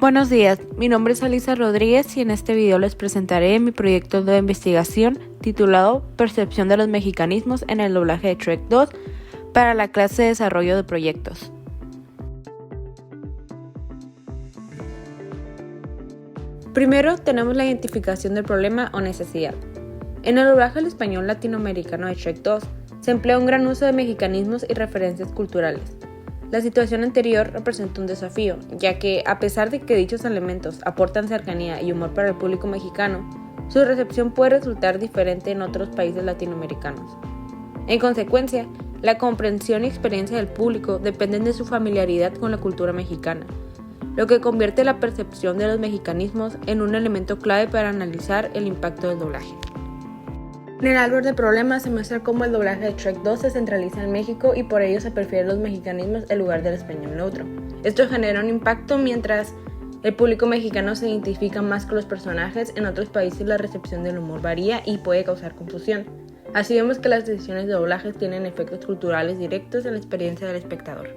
Buenos días, mi nombre es Alisa Rodríguez y en este video les presentaré mi proyecto de investigación titulado Percepción de los mexicanismos en el doblaje de Shrek 2 para la clase de desarrollo de proyectos. Primero tenemos la identificación del problema o necesidad. En el doblaje al español latinoamericano de Shrek 2 se emplea un gran uso de mexicanismos y referencias culturales. La situación anterior representa un desafío, ya que, a pesar de que dichos elementos aportan cercanía y humor para el público mexicano, su recepción puede resultar diferente en otros países latinoamericanos. En consecuencia, la comprensión y experiencia del público dependen de su familiaridad con la cultura mexicana, lo que convierte la percepción de los mexicanismos en un elemento clave para analizar el impacto del doblaje. En el árbol de problemas se muestra cómo el doblaje de Shrek 2 se centraliza en México y por ello se prefieren los mexicanismos en lugar del español neutro. Esto genera un impacto mientras el público mexicano se identifica más con los personajes. En otros países la recepción del humor varía y puede causar confusión. Así vemos que las decisiones de doblaje tienen efectos culturales directos en la experiencia del espectador.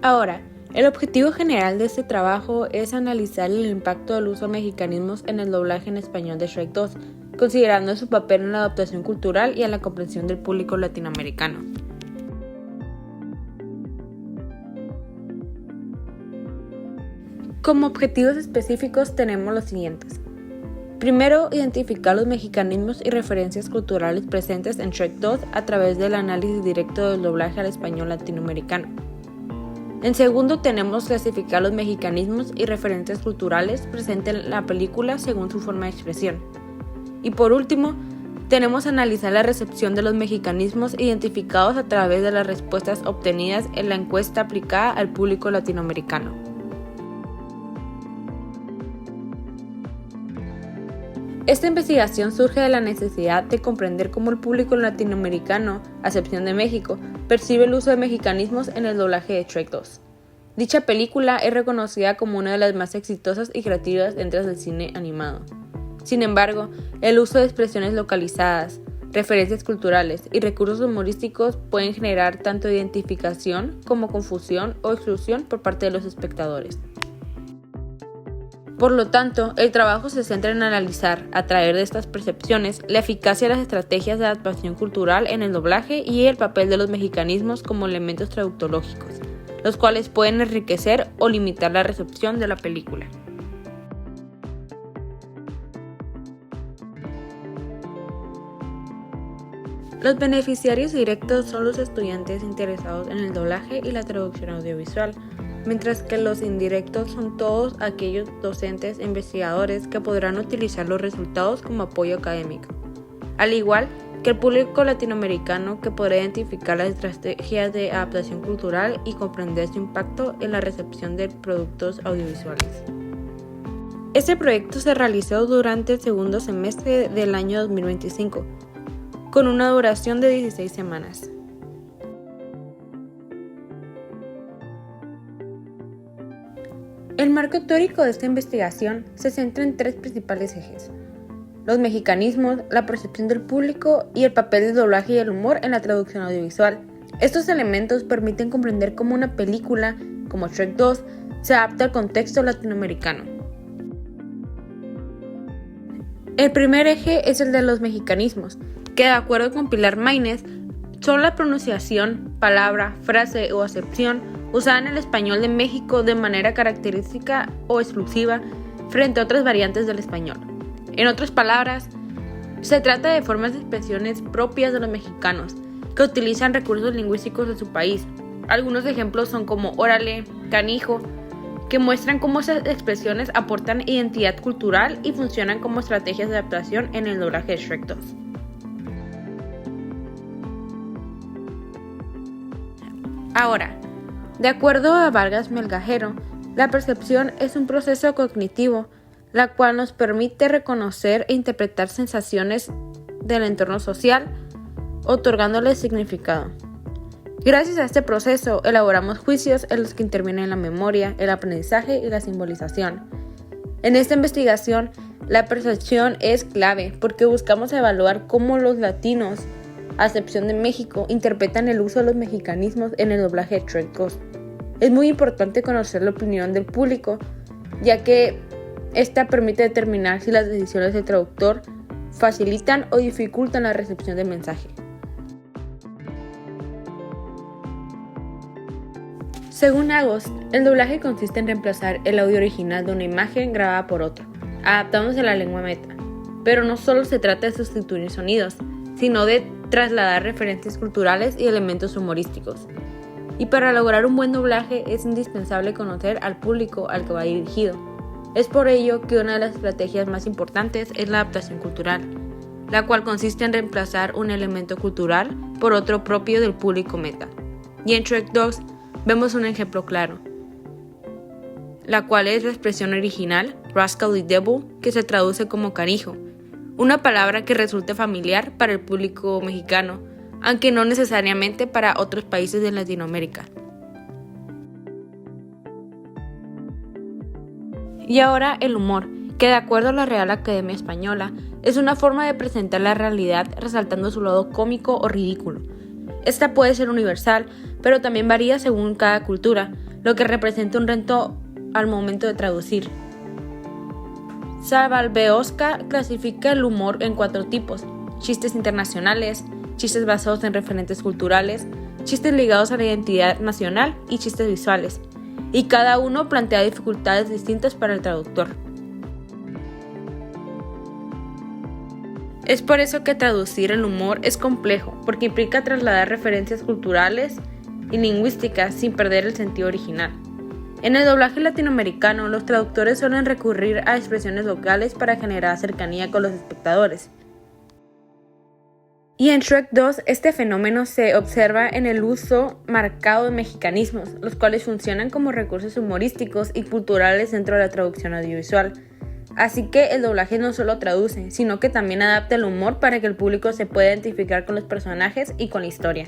Ahora, el objetivo general de este trabajo es analizar el impacto del uso de mexicanismos en el doblaje en español de Shrek 2, considerando su papel en la adaptación cultural y en la comprensión del público latinoamericano. Como objetivos específicos tenemos los siguientes. Primero, identificar los mexicanismos y referencias culturales presentes en Shrek 2 a través del análisis directo del doblaje al español latinoamericano. En segundo, tenemos clasificar los mexicanismos y referencias culturales presentes en la película según su forma de expresión. Y por último, tenemos analizar la recepción de los mexicanismos identificados a través de las respuestas obtenidas en la encuesta aplicada al público latinoamericano. Esta investigación surge de la necesidad de comprender cómo el público latinoamericano, a excepción de México, percibe el uso de mexicanismos en el doblaje de Shrek 2. Dicha película es reconocida como una de las más exitosas y creativas dentro del cine animado. Sin embargo, el uso de expresiones localizadas, referencias culturales y recursos humorísticos pueden generar tanto identificación como confusión o exclusión por parte de los espectadores. Por lo tanto, el trabajo se centra en analizar, a través de estas percepciones, la eficacia de las estrategias de adaptación cultural en el doblaje y el papel de los mexicanismos como elementos traductológicos, los cuales pueden enriquecer o limitar la recepción de la película. Los beneficiarios directos son los estudiantes interesados en el doblaje y la traducción audiovisual, mientras que los indirectos son todos aquellos docentes e investigadores que podrán utilizar los resultados como apoyo académico, al igual que el público latinoamericano que podrá identificar las estrategias de adaptación cultural y comprender su impacto en la recepción de productos audiovisuales. Este proyecto se realizó durante el segundo semestre del año 2025, con una duración de 16 semanas. El marco teórico de esta investigación se centra en tres principales ejes: los mexicanismos, la percepción del público y el papel del doblaje y el humor en la traducción audiovisual. Estos elementos permiten comprender cómo una película, como Shrek 2, se adapta al contexto latinoamericano. El primer eje es el de los mexicanismos, que de acuerdo con Pilar Maínez, son la pronunciación, palabra, frase o acepción usada en el español de México de manera característica o exclusiva frente a otras variantes del español. En otras palabras, se trata de formas de expresiones propias de los mexicanos, que utilizan recursos lingüísticos de su país. Algunos ejemplos son como órale, canijo, que muestran cómo esas expresiones aportan identidad cultural y funcionan como estrategias de adaptación en el doblaje de Shrek 2. Ahora, de acuerdo a Vargas Melgajero, la percepción es un proceso cognitivo, la cual nos permite reconocer e interpretar sensaciones del entorno social, otorgándoles significado. Gracias a este proceso, elaboramos juicios en los que intervienen la memoria, el aprendizaje y la simbolización. En esta investigación, la percepción es clave porque buscamos evaluar cómo los latinos, a excepción de México, interpretan el uso de los mexicanismos en el doblaje de Shrek 2. Es muy importante conocer la opinión del público, ya que esta permite determinar si las decisiones del traductor facilitan o dificultan la recepción del mensaje. Según Agost, el doblaje consiste en reemplazar el audio original de una imagen grabada por otro, adaptándose a la lengua meta. Pero no solo se trata de sustituir sonidos, sino de trasladar referencias culturales y elementos humorísticos. Y para lograr un buen doblaje es indispensable conocer al público al que va dirigido. Es por ello que una de las estrategias más importantes es la adaptación cultural, la cual consiste en reemplazar un elemento cultural por otro propio del público meta. Y en Shrek 2 vemos un ejemplo claro, la cual es la expresión original Rascally Devil, que se traduce como canijo, una palabra que resulta familiar para el público mexicano, aunque no necesariamente para otros países de Latinoamérica. Y ahora el humor, que de acuerdo a la Real Academia Española, es una forma de presentar la realidad resaltando su lado cómico o ridículo. Esta puede ser universal, pero también varía según cada cultura, lo que representa un reto al momento de traducir. Sabalbeosca clasifica el humor en 4 tipos: chistes internacionales, chistes basados en referentes culturales, chistes ligados a la identidad nacional y chistes visuales, y cada uno plantea dificultades distintas para el traductor. Es por eso que traducir el humor es complejo, porque implica trasladar referencias culturales y lingüísticas sin perder el sentido original. En el doblaje latinoamericano, los traductores suelen recurrir a expresiones locales para generar cercanía con los espectadores. Y en Shrek 2, este fenómeno se observa en el uso marcado de mexicanismos, los cuales funcionan como recursos humorísticos y culturales dentro de la traducción audiovisual. Así que el doblaje no solo traduce, sino que también adapta el humor para que el público se pueda identificar con los personajes y con la historia.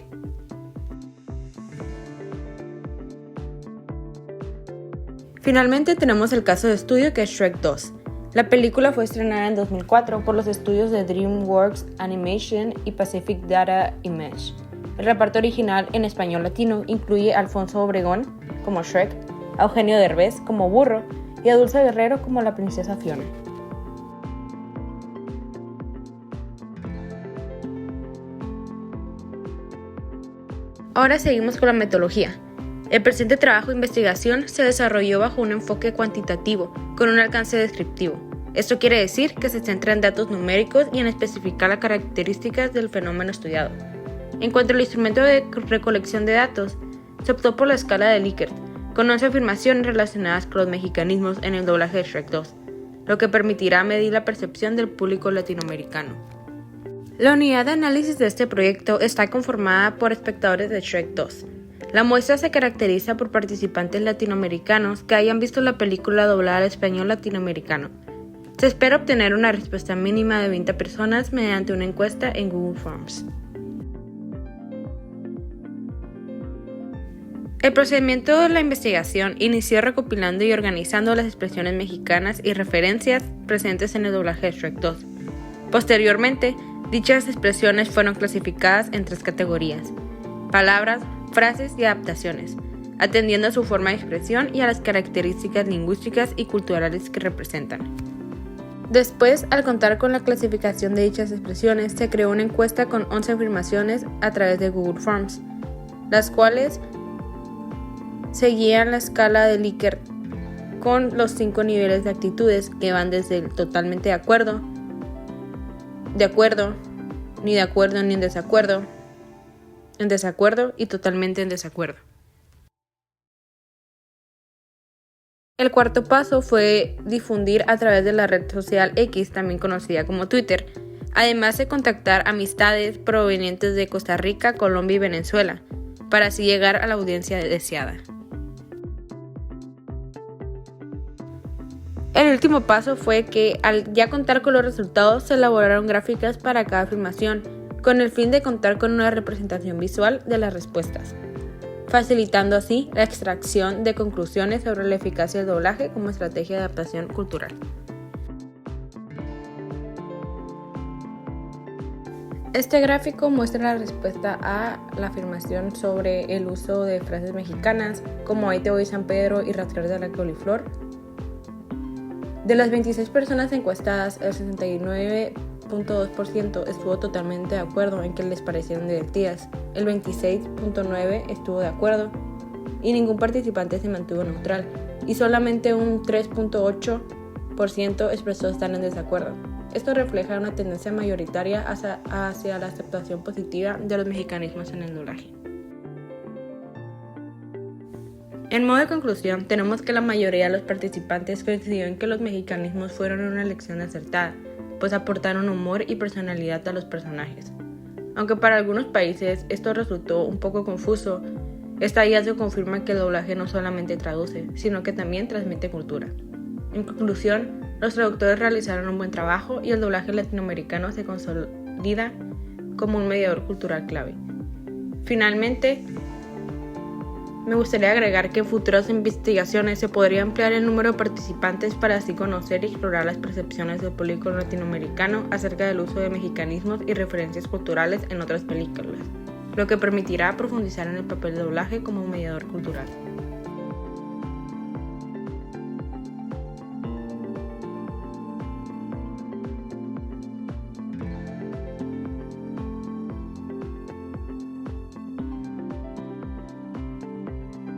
Finalmente tenemos el caso de estudio que es Shrek 2. La película fue estrenada en 2004 por los estudios de DreamWorks Animation y Pacific Data Image. El reparto original en español latino incluye a Alfonso Obregón como Shrek, a Eugenio Derbez como Burro y a Dulce Guerrero como la princesa Fiona. Ahora seguimos con la metodología. El presente trabajo de investigación se desarrolló bajo un enfoque cuantitativo, con un alcance descriptivo. Esto quiere decir que se centra en datos numéricos y en especificar las características del fenómeno estudiado. En cuanto al instrumento de recolección de datos, se optó por la escala de Likert, con 11 afirmaciones relacionadas con los mexicanismos en el doblaje de Shrek 2, lo que permitirá medir la percepción del público latinoamericano. La unidad de análisis de este proyecto está conformada por espectadores de Shrek 2. La muestra se caracteriza por participantes latinoamericanos que hayan visto la película doblada al español latinoamericano. Se espera obtener una respuesta mínima de 20 personas mediante una encuesta en Google Forms. El procedimiento de la investigación inició recopilando y organizando las expresiones mexicanas y referencias presentes en el doblaje de Shrek 2. Posteriormente, dichas expresiones fueron clasificadas en 3 categorías: palabras, frases y adaptaciones, atendiendo a su forma de expresión y a las características lingüísticas y culturales que representan. Después, al contar con la clasificación de dichas expresiones, se creó una encuesta con 11 afirmaciones a través de Google Forms, las cuales seguían la escala de Likert con los 5 niveles de actitudes que van desde el totalmente de acuerdo, ni de acuerdo ni en desacuerdo y totalmente en desacuerdo. El cuarto paso fue difundir a través de la red social X, también conocida como Twitter, además de contactar amistades provenientes de Costa Rica, Colombia y Venezuela, para así llegar a la audiencia deseada. El último paso fue que, al ya contar con los resultados, se elaboraron gráficas para cada afirmación, con el fin de contar con una representación visual de las respuestas, facilitando así la extracción de conclusiones sobre la eficacia del doblaje como estrategia de adaptación cultural. Este gráfico muestra la respuesta a la afirmación sobre el uso de frases mexicanas como ahí te voy San Pedro y rastrear de la coliflor. De las 26 personas encuestadas, el 69.2% estuvo totalmente de acuerdo en que les parecieron divertidas, el 26.9% estuvo de acuerdo y ningún participante se mantuvo neutral y solamente un 3.8% expresó estar en desacuerdo. Esto refleja una tendencia mayoritaria hacia la aceptación positiva de los mexicanismos en el doblaje. En modo de conclusión, tenemos que la mayoría de los participantes coincidió en que los mexicanismos fueron una elección acertada, pues aportaron humor y personalidad a los personajes. Aunque para algunos países esto resultó un poco confuso, este hallazgo confirma que el doblaje no solamente traduce, sino que también transmite cultura. En conclusión, los traductores realizaron un buen trabajo y el doblaje latinoamericano se consolida como un mediador cultural clave. Finalmente, me gustaría agregar que en futuras investigaciones se podría ampliar el número de participantes para así conocer y explorar las percepciones del público latinoamericano acerca del uso de mexicanismos y referencias culturales en otras películas, lo que permitirá profundizar en el papel del doblaje como un mediador cultural.